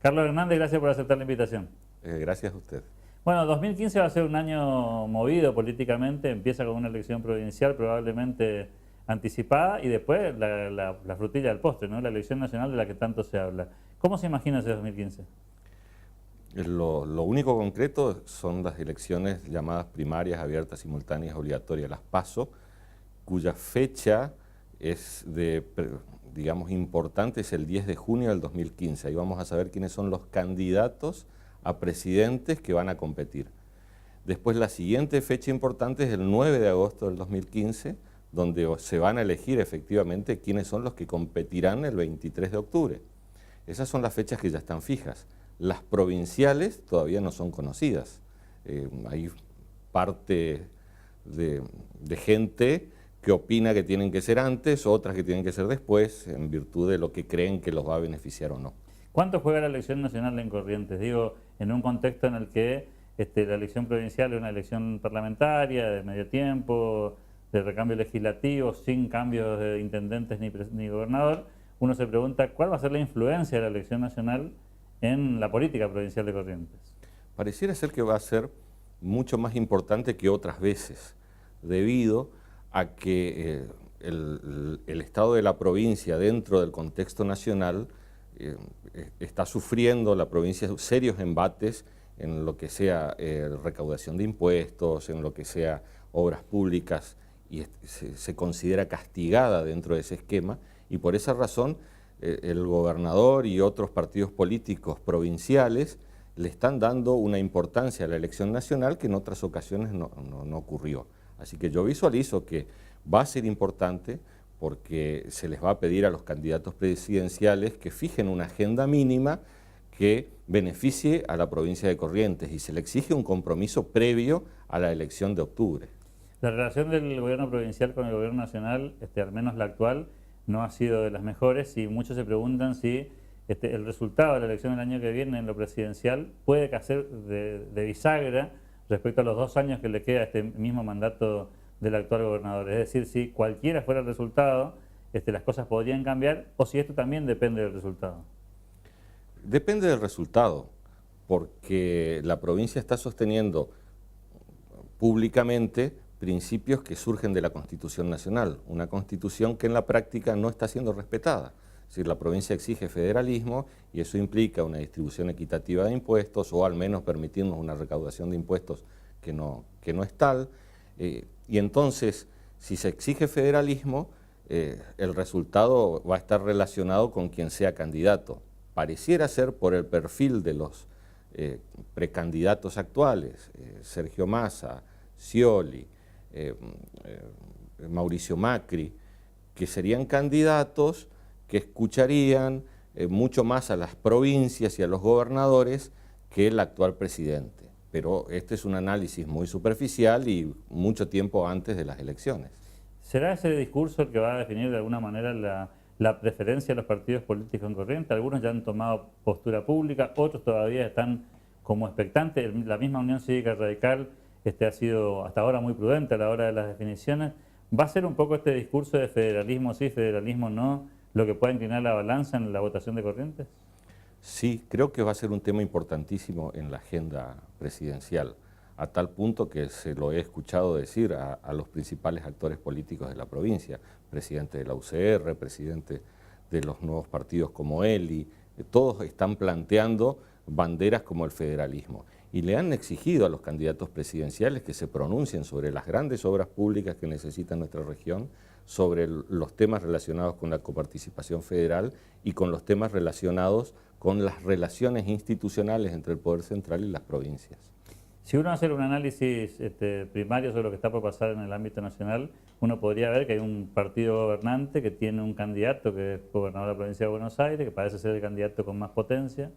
Carlos Hernández, gracias por aceptar la invitación. Gracias a usted. Bueno, 2015 va a ser un año movido políticamente, empieza con una elección provincial probablemente anticipada y después la frutilla del postre, ¿no? La elección nacional de la que tanto se habla. ¿Cómo se imagina ese 2015? Lo único concreto son las elecciones llamadas primarias, abiertas, simultáneas, obligatorias, las PASO, cuya fecha es digamos, importante, es el 10 de junio del 2015. Ahí vamos a saber quiénes son los candidatos a presidentes que van a competir. Después la siguiente fecha importante es el 9 de agosto del 2015, donde se van a elegir efectivamente quiénes son los que competirán el 23 de octubre. Esas son las fechas que ya están fijas. Las provinciales todavía no son conocidas. Hay parte de gente que opina que tienen que ser antes, otras que tienen que ser después, en virtud de lo que creen que los va a beneficiar o no. ¿Cuánto juega la elección nacional en Corrientes? Digo, en un contexto en el que la elección provincial es una elección parlamentaria, de medio tiempo, de recambio legislativo, sin cambios de intendentes ni gobernador, uno se pregunta cuál va a ser la influencia de la elección nacional en la política provincial de Corrientes. Pareciera ser que va a ser mucho más importante que otras veces, debido a que el estado de la provincia dentro del contexto nacional está sufriendo la provincia serios embates en lo que sea recaudación de impuestos, en lo que sea obras públicas, y se considera castigada dentro de ese esquema, y por esa razón el gobernador y otros partidos políticos provinciales le están dando una importancia a la elección nacional que en otras ocasiones no ocurrió. Así que yo visualizo que va a ser importante porque se les va a pedir a los candidatos presidenciales que fijen una agenda mínima que beneficie a la provincia de Corrientes, y se le exige un compromiso previo a la elección de octubre. La relación del gobierno provincial con el gobierno nacional, al menos la actual, no ha sido de las mejores, y muchos se preguntan si el resultado de la elección del año que viene en lo presidencial puede hacer de bisagra respecto a los 2 años que le queda a este mismo mandato del actual gobernador. Es decir, si cualquiera fuera el resultado, las cosas podrían cambiar, o si esto también depende del resultado. Depende del resultado, porque la provincia está sosteniendo públicamente principios que surgen de la Constitución Nacional, una Constitución que en la práctica no está siendo respetada. Es decir, la provincia exige federalismo y eso implica una distribución equitativa de impuestos, o al menos permitirnos una recaudación de impuestos que no es tal. Y entonces, si se exige federalismo, el resultado va a estar relacionado con quien sea candidato. Pareciera ser por el perfil de los precandidatos actuales, Sergio Massa, Scioli, Mauricio Macri, que serían candidatos que escucharían mucho más a las provincias y a los gobernadores que el actual presidente. Pero este es un análisis muy superficial y mucho tiempo antes de las elecciones. ¿Será ese discurso el que va a definir de alguna manera la preferencia de los partidos políticos en Corrientes? Algunos ya han tomado postura pública, otros todavía están como expectantes. La misma Unión Cívica Radical ha sido hasta ahora muy prudente a la hora de las definiciones. ¿Va a ser un poco este discurso de federalismo sí, federalismo no, lo que pueda inclinar la balanza en la votación de Corrientes? Sí, creo que va a ser un tema importantísimo en la agenda presidencial, a tal punto que se lo he escuchado decir a los principales actores políticos de la provincia, presidente de la UCR, presidente de los nuevos partidos como ELI, todos están planteando banderas como el federalismo, y le han exigido a los candidatos presidenciales que se pronuncien sobre las grandes obras públicas que necesita nuestra región, sobre los temas relacionados con la coparticipación federal y con los temas relacionados con las relaciones institucionales entre el Poder Central y las provincias. Si uno hace un análisis primario sobre lo que está por pasar en el ámbito nacional, uno podría ver que hay un partido gobernante que tiene un candidato que es gobernador de la provincia de Buenos Aires, que parece ser el candidato con más potencia,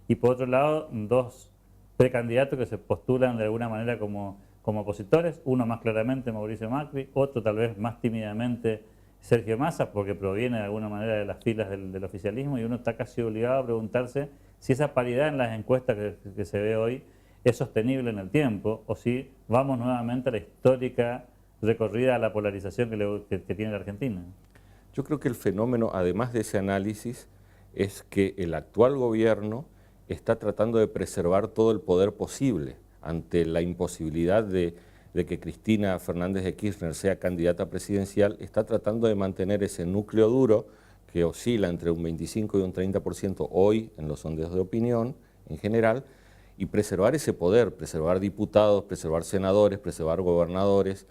y por otro lado, 2 precandidatos que se postulan de alguna manera como opositores, uno más claramente Mauricio Macri, otro tal vez más tímidamente Sergio Massa, porque proviene de alguna manera de las filas del oficialismo, y uno está casi obligado a preguntarse si esa paridad en las encuestas que se ve hoy es sostenible en el tiempo, o si vamos nuevamente a la histórica recorrida a la polarización que tiene la Argentina. Yo creo que el fenómeno, además de ese análisis, es que el actual gobierno está tratando de preservar todo el poder posible ante la imposibilidad de que Cristina Fernández de Kirchner sea candidata presidencial. Está tratando de mantener ese núcleo duro que oscila entre un 25 y un 30% hoy en los sondeos de opinión en general, y preservar ese poder, preservar diputados, preservar senadores, preservar gobernadores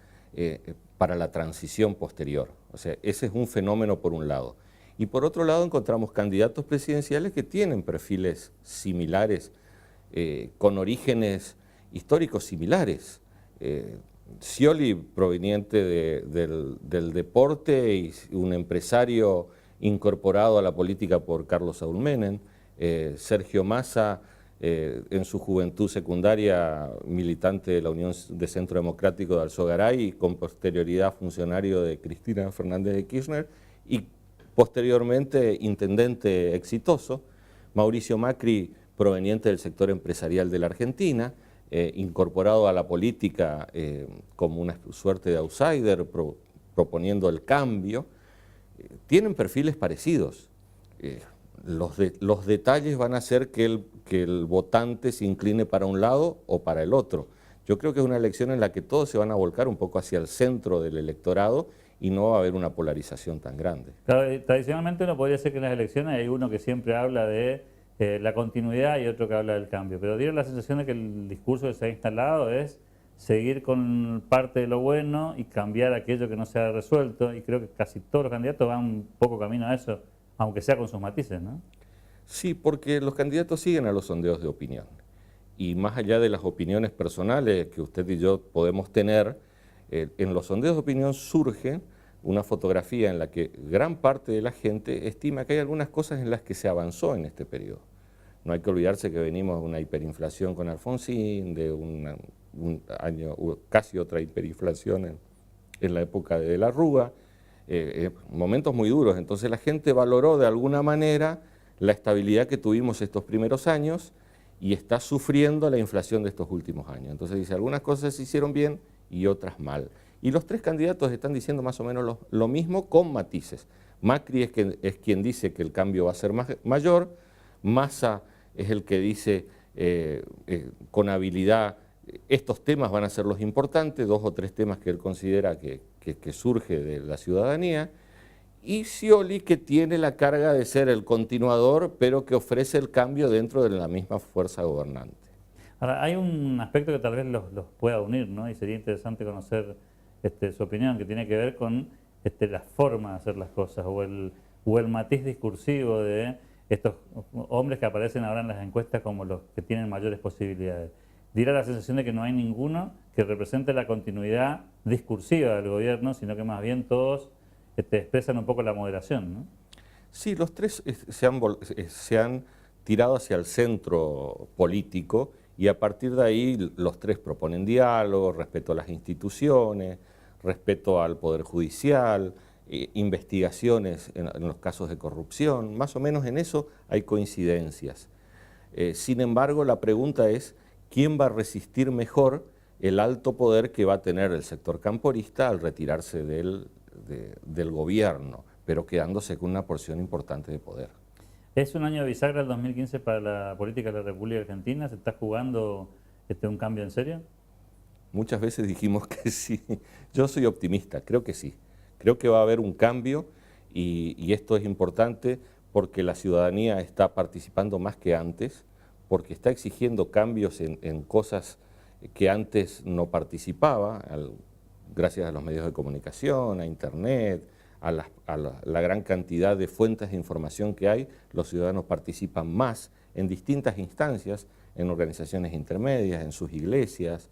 para la transición posterior. O sea, ese es un fenómeno por un lado. Y por otro lado encontramos candidatos presidenciales que tienen perfiles similares, con orígenes históricos similares. Scioli, proveniente del deporte y un empresario incorporado a la política por Carlos Saúl Menem, Sergio Massa, en su juventud secundaria militante de la Unión de Centro Democrático de Alzogaray y con posterioridad funcionario de Cristina Fernández de Kirchner y posteriormente intendente exitoso, Mauricio Macri, proveniente del sector empresarial de la Argentina, incorporado a la política como una suerte de outsider, proponiendo el cambio. Tienen perfiles parecidos. Los detalles van a hacer que el votante se incline para un lado o para el otro. Yo creo que es una elección en la que todos se van a volcar un poco hacia el centro del electorado y no va a haber una polarización tan grande. Claro, tradicionalmente uno podría ser que en las elecciones hay uno que siempre habla de la continuidad y otro que habla del cambio, pero dieron la sensación de que el discurso que se ha instalado es seguir con parte de lo bueno y cambiar aquello que no se ha resuelto, y creo que casi todos los candidatos van un poco camino a eso, aunque sea con sus matices, ¿no? Sí, porque los candidatos siguen a los sondeos de opinión. Y más allá de las opiniones personales que usted y yo podemos tener, en los sondeos de opinión surge una fotografía en la que gran parte de la gente estima que hay algunas cosas en las que se avanzó en este periodo. No hay que olvidarse que venimos de una hiperinflación con Alfonsín, de un año, casi otra hiperinflación en la época de la Rúa, momentos muy duros. Entonces la gente valoró de alguna manera la estabilidad que tuvimos estos primeros años y está sufriendo la inflación de estos últimos años. Entonces dice, algunas cosas se hicieron bien y otras mal. Y los tres candidatos están diciendo más o menos lo mismo con matices. Macri es quien dice que el cambio va a ser mayor, Massa es el que dice con habilidad estos temas van a ser los importantes, 2 o 3 temas que él considera que surge de la ciudadanía, y Scioli, que tiene la carga de ser el continuador, pero que ofrece el cambio dentro de la misma fuerza gobernante. Ahora, hay un aspecto que tal vez los pueda unir, ¿no? Y sería interesante conocer su opinión, que tiene que ver con la forma de hacer las cosas o el matiz discursivo de estos hombres que aparecen ahora en las encuestas como los que tienen mayores posibilidades. Diera la sensación de que no hay ninguno que represente la continuidad discursiva del gobierno, sino que más bien todos expresan un poco la moderación, ¿no? Sí, los tres se han tirado hacia el centro político y a partir de ahí los tres proponen diálogo, respeto a las instituciones, respeto al Poder Judicial, investigaciones en los casos de corrupción. Más o menos en eso hay coincidencias. Sin embargo, la pregunta es, ¿quién va a resistir mejor el alto poder que va a tener el sector camporista al retirarse del gobierno, pero quedándose con una porción importante de poder? ¿Es un año de bisagra el 2015 para la política de la República Argentina? ¿Se está jugando un cambio en serio? Muchas veces dijimos que sí. Yo soy optimista, creo que sí. Creo que va a haber un cambio y esto es importante porque la ciudadanía está participando más que antes, porque está exigiendo cambios en cosas que antes no participaba, gracias a los medios de comunicación, a Internet, a la gran cantidad de fuentes de información que hay. Los ciudadanos participan más en distintas instancias, en organizaciones intermedias, en sus iglesias,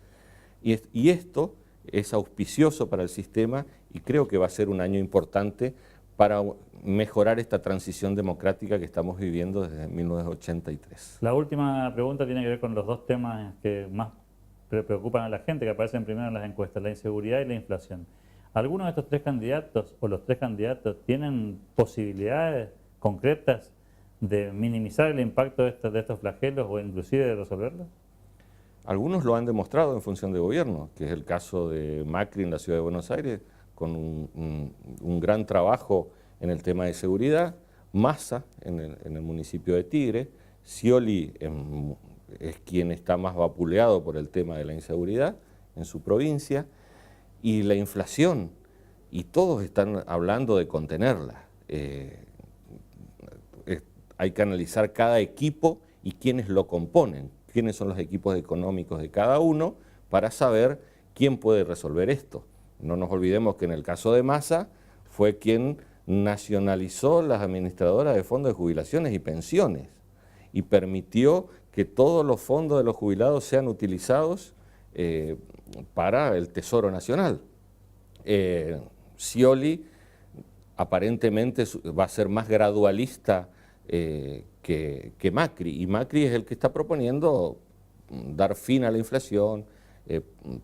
y esto es auspicioso para el sistema y creo que va a ser un año importante para mejorar esta transición democrática que estamos viviendo desde 1983. La última pregunta tiene que ver con los dos temas que más preocupan a la gente, que aparecen primero en las encuestas, la inseguridad y la inflación. ¿Algunos de estos tres candidatos o los tres candidatos tienen posibilidades concretas de minimizar el impacto de estos flagelos o inclusive de resolverlos? Algunos lo han demostrado en función de gobierno, que es el caso de Macri en la Ciudad de Buenos Aires, con un gran trabajo en el tema de seguridad, Massa en el municipio de Tigre, Scioli es quien está más vapuleado por el tema de la inseguridad en su provincia, y la inflación, y todos están hablando de contenerla. Hay que analizar cada equipo y quiénes lo componen, quiénes son los equipos económicos de cada uno, para saber quién puede resolver esto. No nos olvidemos que en el caso de Massa fue quien nacionalizó las administradoras de fondos de jubilaciones y pensiones y permitió que todos los fondos de los jubilados sean utilizados para el Tesoro Nacional. Scioli aparentemente va a ser más gradualista que Macri, y Macri es el que está proponiendo dar fin a la inflación,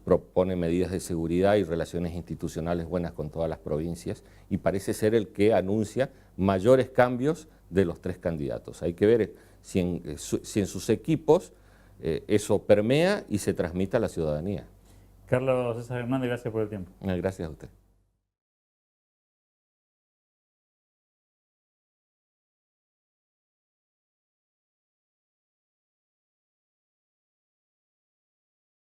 propone medidas de seguridad y relaciones institucionales buenas con todas las provincias, y parece ser el que anuncia mayores cambios de los tres candidatos. Hay que ver si en sus equipos eso permea y se transmite a la ciudadanía. Carlos César Hernández, gracias por el tiempo. Gracias a usted.